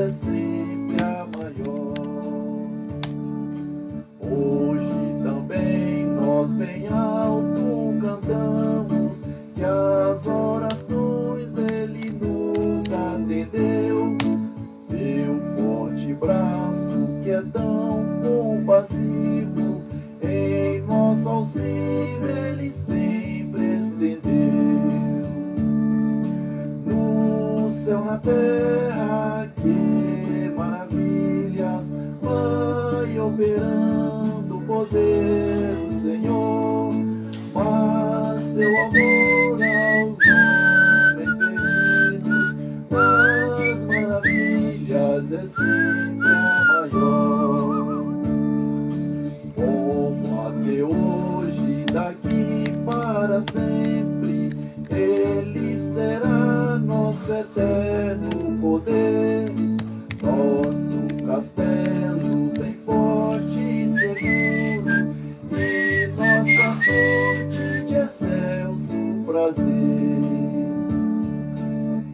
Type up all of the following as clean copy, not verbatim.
é sempre a maior. Hoje também nós bem alto cantamos que as orações Ele nos atendeu. Seu forte braço que é tão compassivo, em nosso auxílio Ele sempre estendeu. No céu, na terra, que maravilhas vai operando o poder do Senhor. Mas seu amor aos homens perdidos, das maravilhas é sempre a maior. Como até hoje, daqui para sempre, Ele será nosso eterno poder. Nosso castelo bem forte e seguro, e nossa fonte de excelso prazer.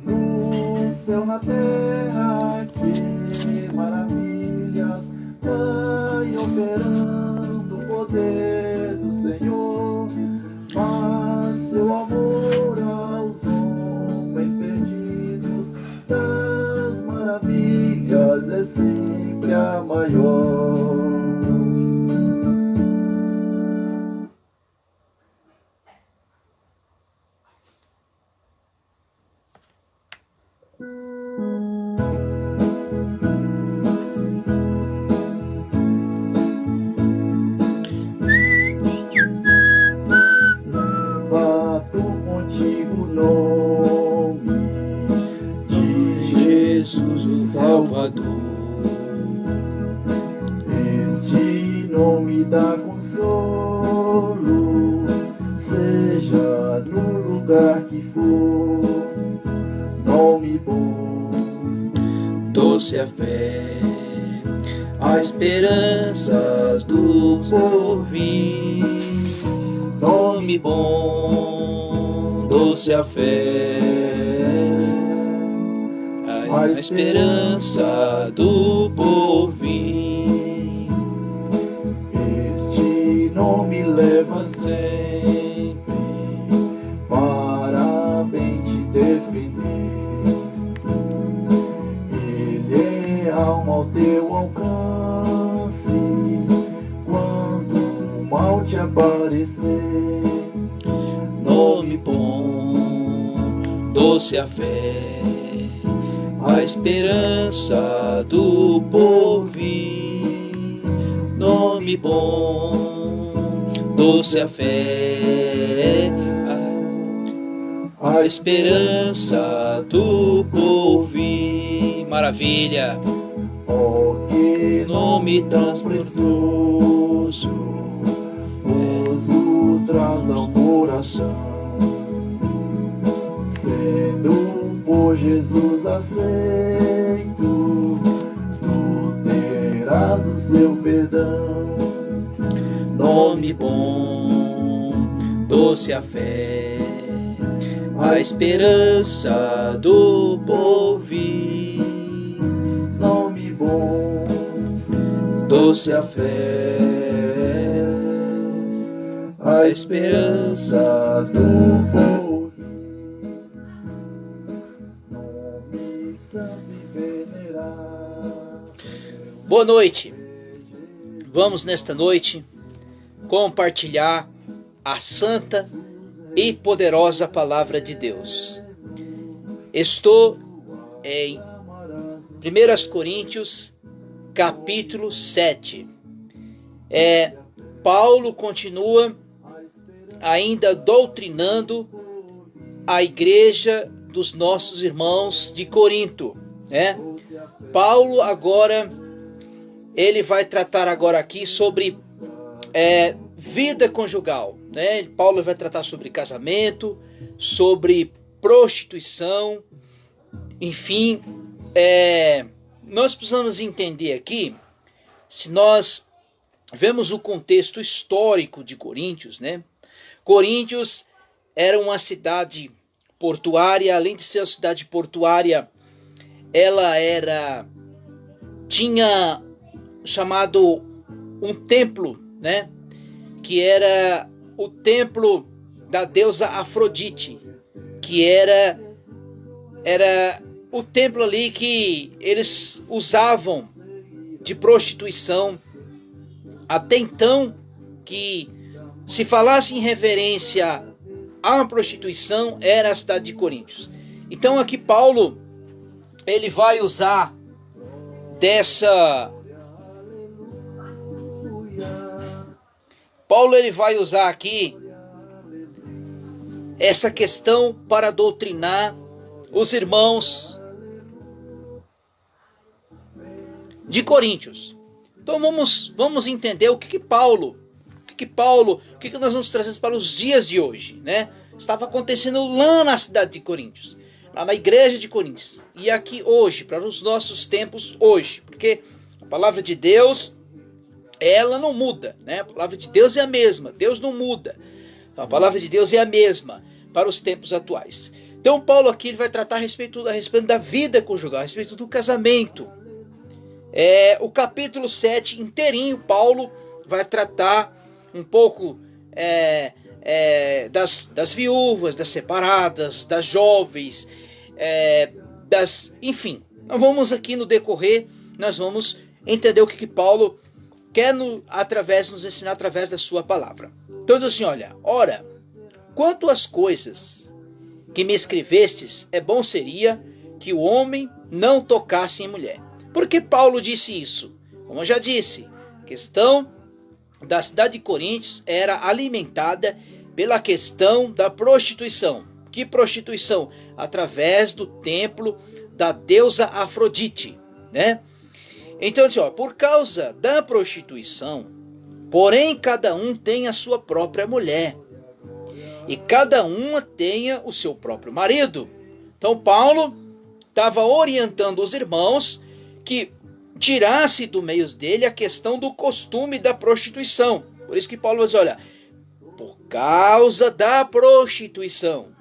No céu, na terra, que maravilhas vai operando o poder do Senhor. Mas seu amor aos homens perdidos, das maravilhas é sempre a maior. Bato contigo o nome de Jesus o Salvador. Este nome dá consolo, seja no lugar que for. Nome bom, doce a fé, a esperança do porvir. Nome bom, doce a fé, a esperança do porvir. Este nome leva sempre para bem te defender. Ele é alma ao teu alcance quando o mal te aparecer. Nome bom, doce a fé, a esperança do porvir. Nome bom, doce a fé, a esperança do porvir. Maravilha! Oh, que nome tão precioso, o traz ao coração. Sendo por Jesus aceito, tu terás o seu perdão. Nome bom, doce a fé, a esperança do porvir. Nome bom, doce a fé, a esperança do povo. Nome santo e venerável. Boa noite. Vamos nesta noite compartilhar a santa e poderosa palavra de Deus. Estou em 1 Coríntios capítulo 7. Paulo continua ainda doutrinando a igreja dos nossos irmãos de Corinto, né? Paulo agora, ele vai tratar agora aqui sobre vida conjugal, né? Paulo vai tratar sobre casamento, sobre prostituição, enfim, nós precisamos entender aqui, se nós vemos o contexto histórico de Coríntios, né? Coríntios era uma cidade portuária, além de ser uma cidade portuária, ela era tinha chamado um templo, né? Que era o templo da deusa Afrodite, que era o templo ali que eles usavam de prostituição. Até então, que se falasse em reverência à prostituição, era a cidade de Coríntios. Então aqui Paulo, ele vai usar ele vai usar aqui essa questão para doutrinar os irmãos de Coríntios. Então vamos entender o que nós vamos trazer para os dias de hoje, né? Estava acontecendo lá na cidade de Coríntios, lá na igreja de Coríntios, e aqui hoje, para os nossos tempos hoje, porque a palavra de Deus, ela não muda, né? A palavra de Deus é a mesma, Deus não muda. A palavra de Deus é a mesma para os tempos atuais. Então Paulo aqui ele vai tratar a respeito da vida conjugal, a respeito do casamento. O capítulo 7 inteirinho, Paulo vai tratar um pouco das viúvas, das separadas, das jovens, enfim. Nós vamos aqui no decorrer, nós vamos entender o que Paulo quer nos ensinar através da sua palavra. Então diz assim, ora, quanto às coisas que me escrevestes, é bom seria que o homem não tocasse em mulher. Por que Paulo disse isso? Como eu já disse, a questão da cidade de Coríntios era alimentada pela questão da prostituição. Que prostituição? Através do templo da deusa Afrodite, né? Então, assim, por causa da prostituição, porém cada um tem a sua própria mulher, e cada uma tenha o seu próprio marido. Então Paulo estava orientando os irmãos que tirasse do meio dele a questão do costume da prostituição. Por isso que Paulo diz, por causa da prostituição,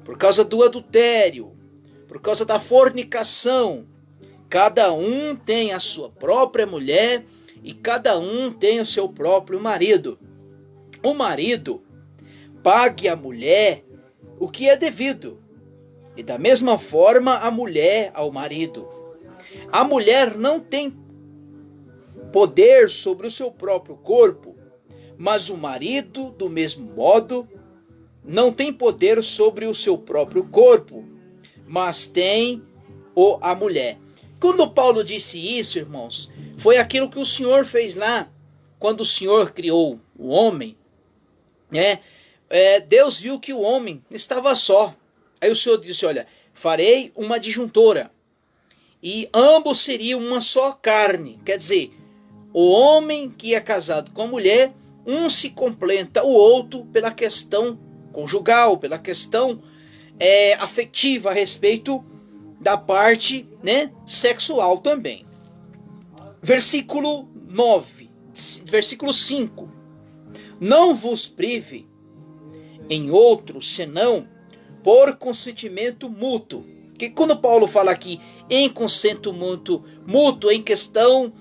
por causa do adultério, por causa da fornicação, cada um tem a sua própria mulher e cada um tem o seu próprio marido. O marido pague à mulher o que é devido, e da mesma forma a mulher ao marido. A mulher não tem poder sobre o seu próprio corpo, mas o marido, do mesmo modo, não tem poder sobre o seu próprio corpo, mas tem a mulher. Quando Paulo disse isso, irmãos, foi aquilo que o Senhor fez lá, quando o Senhor criou o homem, né? Deus viu que o homem estava só. Aí o Senhor disse, farei uma adjuntora, e ambos seriam uma só carne. Quer dizer, o homem que é casado com a mulher, um se completa o outro pela questão conjugal, pela questão afetiva a respeito da parte, né, sexual também. Versículo 5. Não vos prive em outro senão por consentimento mútuo. Que quando Paulo fala aqui em consentimento mútuo, em questão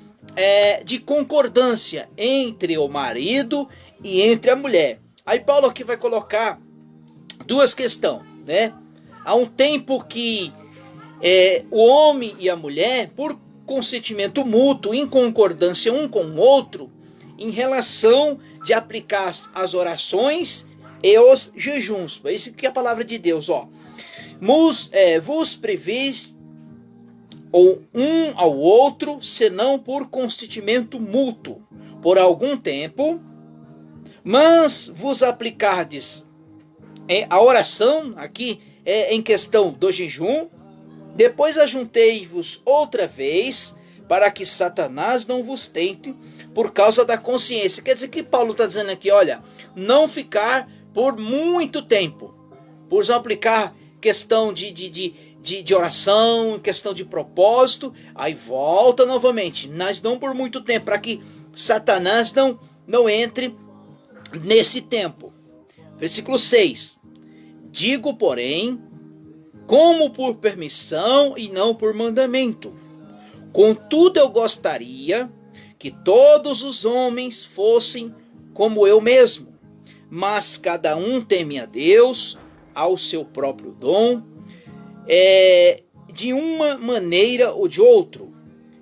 de concordância entre o marido e entre a mulher. Aí Paulo aqui vai colocar duas questões, né? Há um tempo que o homem e a mulher, por consentimento mútuo, em concordância um com o outro, em relação de aplicar as orações e os jejuns. É isso que é a palavra de Deus, vos previs um ao outro, senão por consentimento mútuo, por algum tempo, mas vos aplicardes a oração, aqui em questão do jejum, depois ajuntei-vos outra vez, para que Satanás não vos tente por causa da consciência. Quer dizer que Paulo está dizendo aqui, não ficar por muito tempo, por aplicar questão de oração, questão de propósito, aí volta novamente, mas não por muito tempo, para que Satanás não entre nesse tempo. Versículo 6. Digo, porém, como por permissão e não por mandamento, Contudo, eu gostaria que todos os homens fossem como eu mesmo, mas cada um teme a Deus, ao seu próprio dom, de uma maneira ou de outra.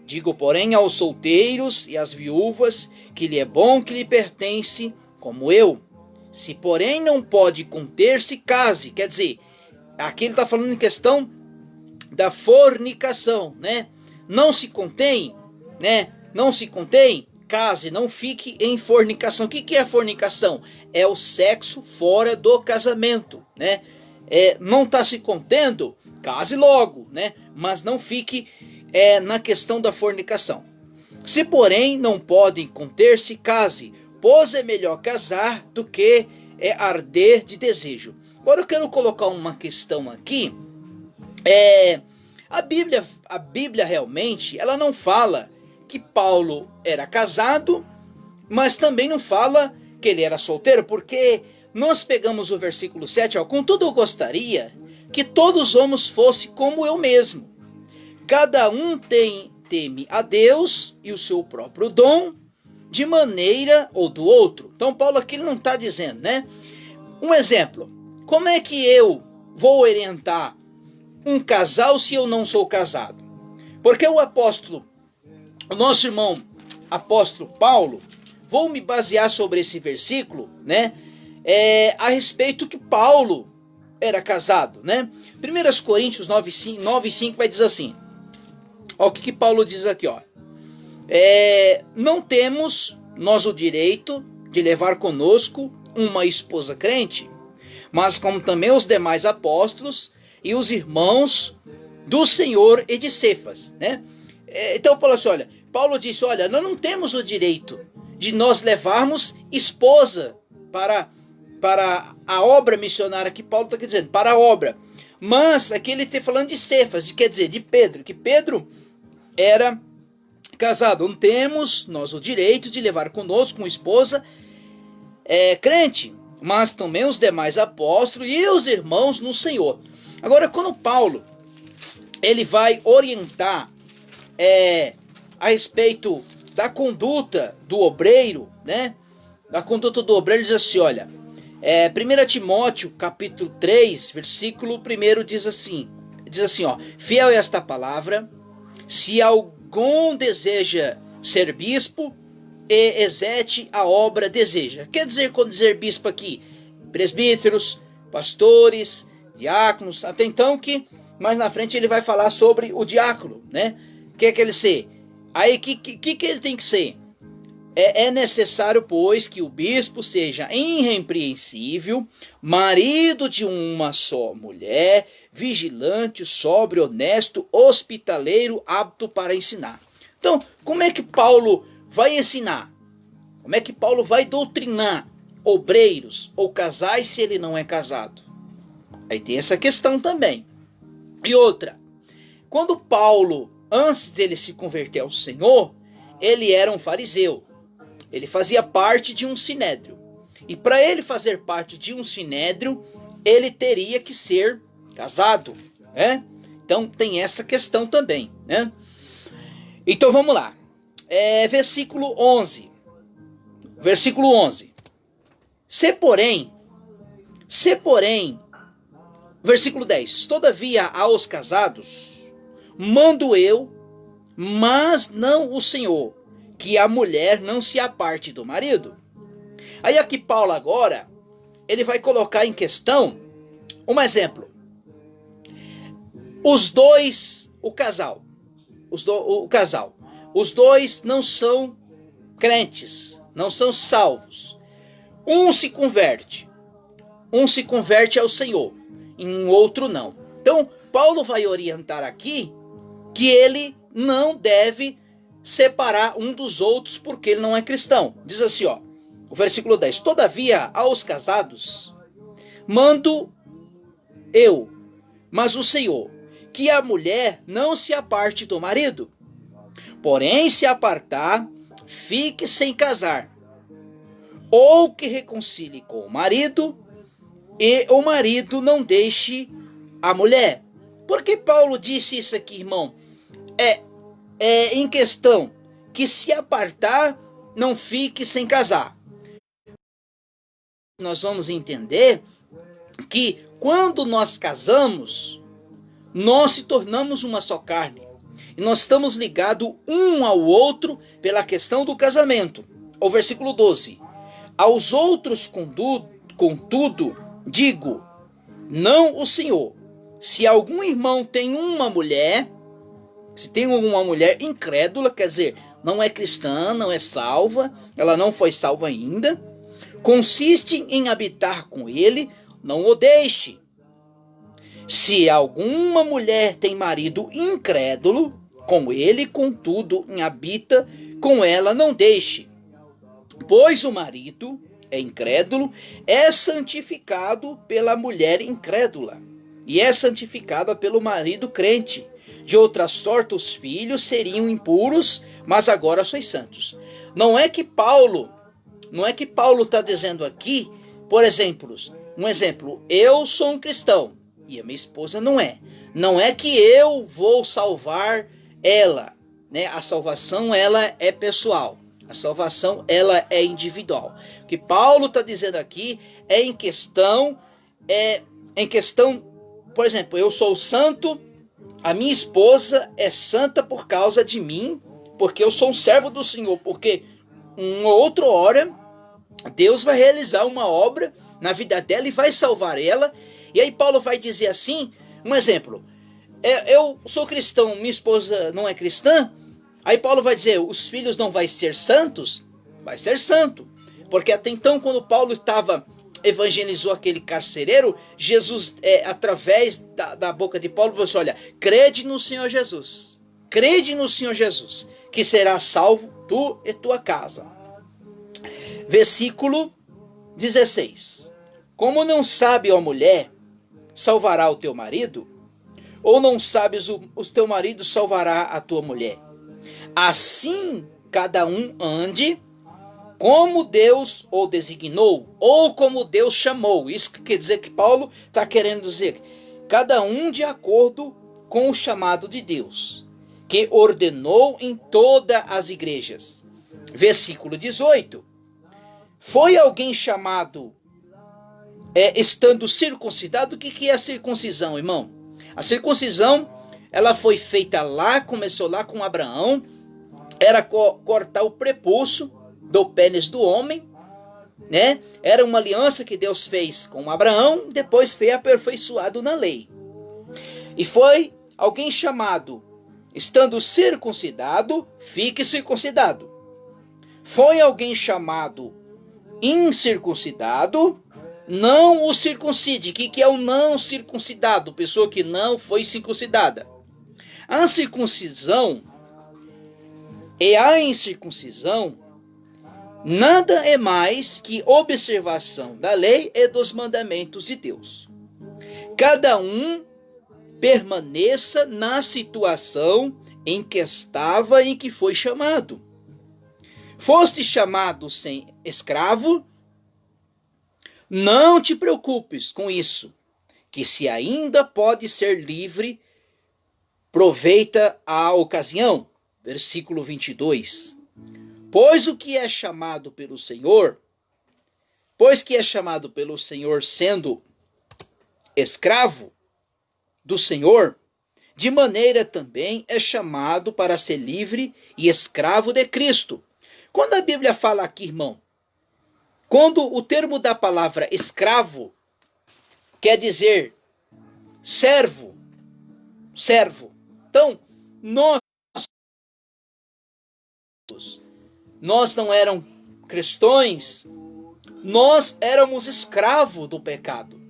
Digo, porém, aos solteiros e às viúvas, que lhe é bom que lhe pertence, como eu. Se, porém, não pode conter-se, case. Quer dizer, aqui ele está falando em questão da fornicação, né? Não se contém, né? Não se contém, case, não fique em fornicação. O que é fornicação? É o sexo fora do casamento, né? Não está se contendo, case logo, né? Mas não fique na questão da fornicação. Se, porém, não podem conter-se, case, pois é melhor casar do que arder de desejo. Agora eu quero colocar uma questão aqui. A Bíblia realmente, ela não fala que Paulo era casado, mas também não fala que ele era solteiro, porque nós pegamos o versículo 7, ó, contudo eu gostaria que todos os homens fossem como eu mesmo. Cada um teme a Deus e o seu próprio dom, de maneira ou do outro. Então Paulo aqui ele não está dizendo, né? Um exemplo, como é que eu vou orientar um casal se eu não sou casado? Porque o nosso irmão apóstolo Paulo, vou me basear sobre esse versículo, né? A respeito que Paulo era casado, né? 1 Coríntios 9:5 vai dizer assim. Olha o que Paulo diz aqui, ó. Não temos nós o direito de levar conosco uma esposa crente, mas como também os demais apóstolos e os irmãos do Senhor e de Cefas, né? Então Paulo disse, olha, nós não temos o direito de nós levarmos esposa para a obra missionária que Paulo está dizendo, para a obra. Mas aqui ele está falando de Cefas, quer dizer, de Pedro, que Pedro era casado. Não temos nós o direito de levar conosco uma esposa crente, mas também os demais apóstolos e os irmãos no Senhor. Agora, quando Paulo ele vai orientar a respeito da conduta do obreiro, né? Da conduta do obreiro, ele diz assim, olha, 1 Timóteo, capítulo 3, versículo 1 diz assim, ó, fiel é esta palavra, se algum deseja ser bispo, e exerce a obra deseja. Quer dizer, quando dizer bispo aqui, presbíteros, pastores, diáconos, até então que mais na frente ele vai falar sobre o diácono, né? O que é que ele ser? Aí, que ele tem que ser? É necessário, pois, que o bispo seja irrepreensível, marido de uma só mulher, vigilante, sóbrio, honesto, hospitaleiro, apto para ensinar. Então, como é que Paulo vai ensinar? Como é que Paulo vai doutrinar obreiros ou casais se ele não é casado? Aí tem essa questão também. E outra, quando Paulo, antes dele se converter ao Senhor, ele era um fariseu. Ele fazia parte de um sinédrio. E para ele fazer parte de um sinédrio, ele teria que ser casado, né? Então tem essa questão também, né? Então vamos lá. Versículo 11. Versículo 11. Se porém, versículo 10. Todavia aos casados, mando eu, mas não o Senhor, que a mulher não se aparte do marido. Aí aqui Paulo agora, ele vai colocar em questão um exemplo. Os dois, o casal, os dois não são crentes, não são salvos. Um se converte ao Senhor, e um outro não. Então, Paulo vai orientar aqui que ele não deve separar um dos outros porque ele não é cristão. Diz assim, ó, o versículo 10. Todavia, aos casados, mando eu, mas o Senhor, que a mulher não se aparte do marido. Porém, se apartar, fique sem casar. Ou que reconcilie com o marido, e o marido não deixe a mulher. Por que Paulo disse isso aqui, irmão? em questão que se apartar, não fique sem casar. Nós vamos entender que quando nós casamos, nós se tornamos uma só carne. E nós estamos ligados um ao outro pela questão do casamento. O versículo 12. Aos outros, contudo, digo, não o Senhor. Se algum irmão tem uma mulher, se tem uma mulher incrédula, quer dizer, não é cristã, não é salva, ela não foi salva ainda, consiste em habitar com ele, não o deixe. Se alguma mulher tem marido incrédulo, com ele, contudo, habita com ela, não deixe. Pois o marido é incrédulo, é santificado pela mulher incrédula, e é santificada pelo marido crente. De outra sorte, os filhos seriam impuros, mas agora sois santos. Não é que Paulo está dizendo aqui, por exemplo, eu sou um cristão e a minha esposa não é. Não é que eu vou salvar ela, né? A salvação ela é pessoal. A salvação ela é individual. O que Paulo está dizendo aqui é em questão, por exemplo, eu sou santo, a minha esposa é santa por causa de mim, porque eu sou um servo do Senhor, porque uma outra hora Deus vai realizar uma obra na vida dela e vai salvar ela. E aí Paulo vai dizer assim, um exemplo, eu sou cristão, minha esposa não é cristã, aí Paulo vai dizer, os filhos não vão ser santos? Vai ser santo. Porque até então, quando Paulo evangelizou aquele carcereiro, Jesus, através da boca de Paulo, falou assim, olha, crede no Senhor Jesus, que será salvo tu e tua casa. Versículo 16. Como não sabe, ó mulher, salvará o teu marido? Ou não sabes, o teu marido salvará a tua mulher? Assim, cada um ande como Deus o designou, ou como Deus chamou. Isso quer dizer que Paulo está querendo dizer, cada um de acordo com o chamado de Deus, que ordenou em todas as igrejas. Versículo 18. Foi alguém chamado estando circuncidado? O que é a circuncisão, irmão? A circuncisão, ela foi feita lá, começou lá com Abraão, era cortar o prepúcio do pênis do homem, né? Era uma aliança que Deus fez com Abraão, depois foi aperfeiçoado na lei. E foi alguém chamado, estando circuncidado, fique circuncidado. Foi alguém chamado incircuncidado, não o circuncide. O que é o não circuncidado? Pessoa que não foi circuncidada. A circuncisão e a incircuncisão nada é mais que observação da lei e dos mandamentos de Deus. Cada um permaneça na situação em que estava e em que foi chamado. Foste chamado sem escravo? Não te preocupes com isso, que se ainda pode ser livre, aproveita a ocasião. Versículo 22. Pois que é chamado pelo Senhor sendo escravo do Senhor, de maneira também é chamado para ser livre e escravo de Cristo. Quando a Bíblia fala aqui, irmão, quando o termo da palavra escravo quer dizer servo. Então, nós não éramos cristãos, nós éramos escravos do pecado.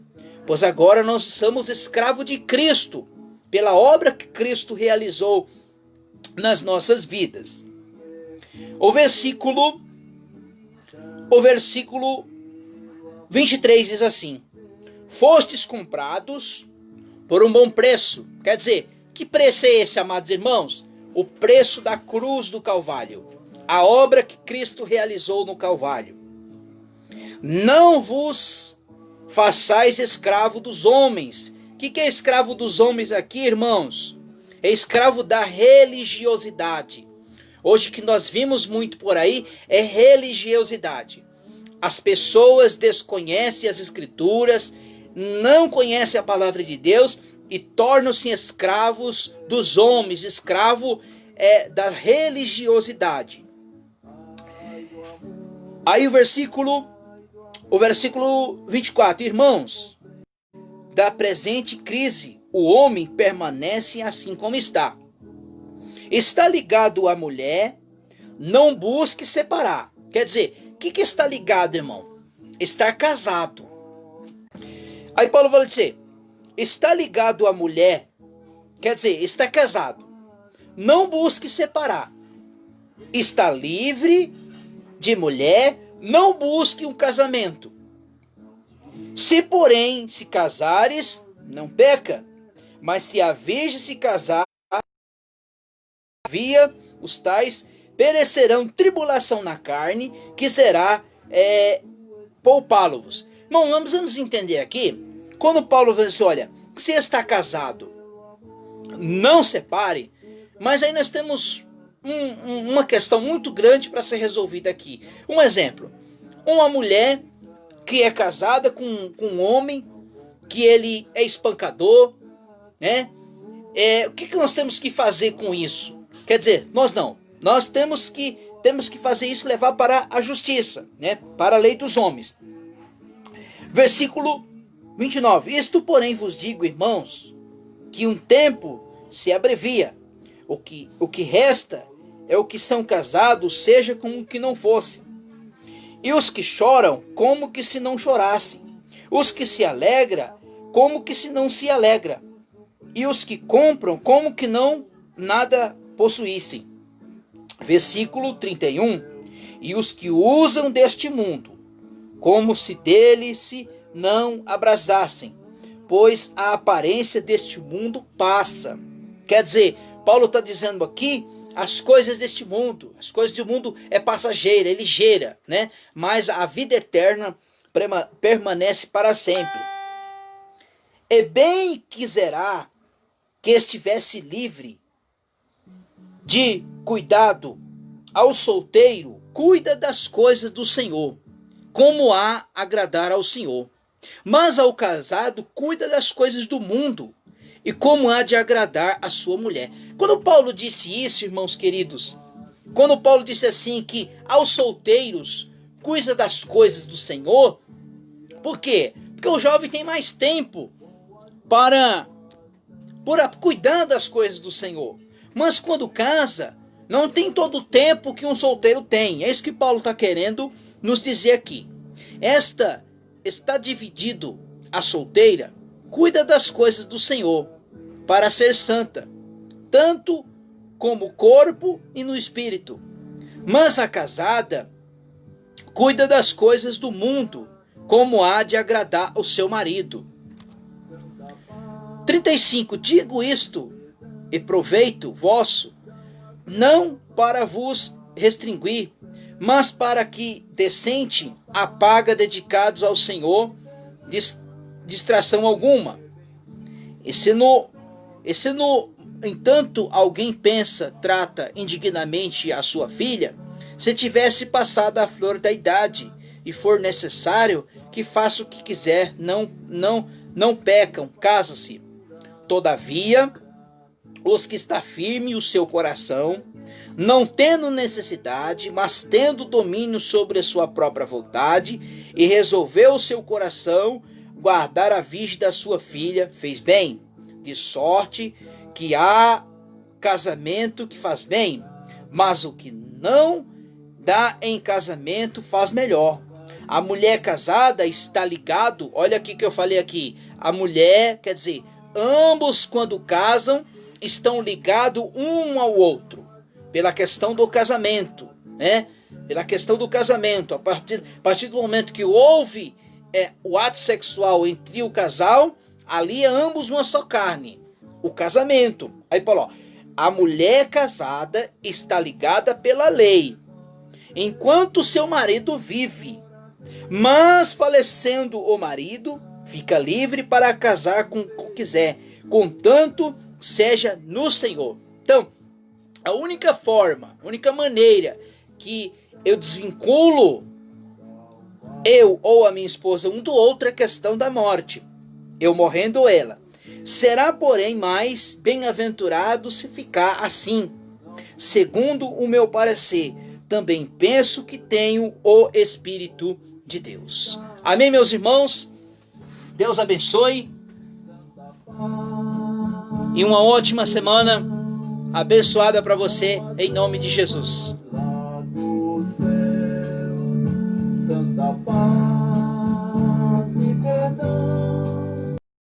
Pois agora nós somos escravos de Cristo, pela obra que Cristo realizou nas nossas vidas. O versículo 23 diz assim: fostes comprados por um bom preço. Quer dizer, que preço é esse, amados irmãos? O preço da cruz do Calvário. A obra que Cristo realizou no Calvário. Não vos façais escravo dos homens. O que é escravo dos homens aqui, irmãos? é escravo da religiosidade. Hoje que nós vimos muito por aí é religiosidade. As pessoas desconhecem as escrituras, não conhecem a palavra de Deus e tornam-se escravos dos homens, escravo da religiosidade. Aí o versículo 24, irmãos, da presente crise, o homem permanece assim como está. Está ligado à mulher, não busque separar. Quer dizer, o que está ligado, irmão? Estar casado. Aí Paulo vai dizer, está ligado à mulher, quer dizer, está casado. Não busque separar. Está livre de mulher, não busque um casamento. Se, porém, se casares, não peca. Mas se a virgem se casar, havia os tais perecerão tribulação na carne, que será poupá-los. Irmão, vamos entender aqui, quando Paulo diz, olha, se está casado, não separe, mas aí nós temos uma questão muito grande para ser resolvida aqui. Um exemplo, uma mulher que é casada com um homem, que ele é espancador, né? O que nós temos que fazer com isso? Quer dizer, nós temos que fazer isso, levar para a justiça, né? Para a lei dos homens. Versículo 29. Isto, porém, vos digo, irmãos, que um tempo se abrevia. O que resta é o que são casados, seja como que não fosse. E os que choram, como que se não chorassem. Os que se alegram, como que se não se alegra. E os que compram, como que não nada possuíssem. Versículo 31. E os que usam deste mundo, como se dele se não abrasassem, pois a aparência deste mundo passa. Quer dizer, Paulo está dizendo aqui, as coisas deste mundo, as coisas do mundo é passageira, é ligeira, né? Mas a vida eterna permanece para sempre. E bem quiserá que estivesse livre de cuidado. Ao solteiro, cuida das coisas do Senhor, como há agradar ao Senhor. Mas ao casado, cuida das coisas do mundo, e como há de agradar a sua mulher. Quando Paulo disse isso, irmãos queridos, quando Paulo disse assim que aos solteiros cuida das coisas do Senhor, por quê? Porque o jovem tem mais tempo para cuidar das coisas do Senhor. Mas quando casa, não tem todo o tempo que um solteiro tem. É isso que Paulo está querendo nos dizer aqui. Esta está dividido, a solteira cuida das coisas do Senhor, para ser santa, tanto como o corpo e no espírito. Mas a casada cuida das coisas do mundo, como há de agradar ao seu marido. 35. Digo isto, e proveito vosso, não para vos restringir, mas para que decente a paga dedicados ao Senhor, distração alguma. E se no entanto alguém trata indignamente a sua filha, se tivesse passado a flor da idade, e for necessário que faça o que quiser, não pecam, casa-se. Todavia, os que está firme o seu coração, não tendo necessidade, mas tendo domínio sobre a sua própria vontade, e resolveu o seu coração guardar a virgem da sua filha, fez bem, de sorte que há casamento que faz bem, mas o que não dá em casamento faz melhor. A mulher casada está ligado, olha aqui que eu falei aqui, a mulher, quer dizer, ambos quando casam, estão ligados um ao outro, pela questão do casamento, né? Pela questão do casamento, a partir do momento que houve o ato sexual entre o casal, ali é ambos uma só carne, o casamento. Aí Paulo, a mulher casada está ligada pela lei, enquanto seu marido vive, mas falecendo o marido, fica livre para casar com quem quiser, contanto seja no Senhor. Então, a única forma, a única maneira que eu desvinculo eu ou a minha esposa um do outro é a questão da morte. Eu morrendo ou ela. Será, porém, mais bem-aventurado se ficar assim. Segundo o meu parecer, também penso que tenho o Espírito de Deus. Amém, meus irmãos? Deus abençoe. E uma ótima semana abençoada para você, em nome de Jesus.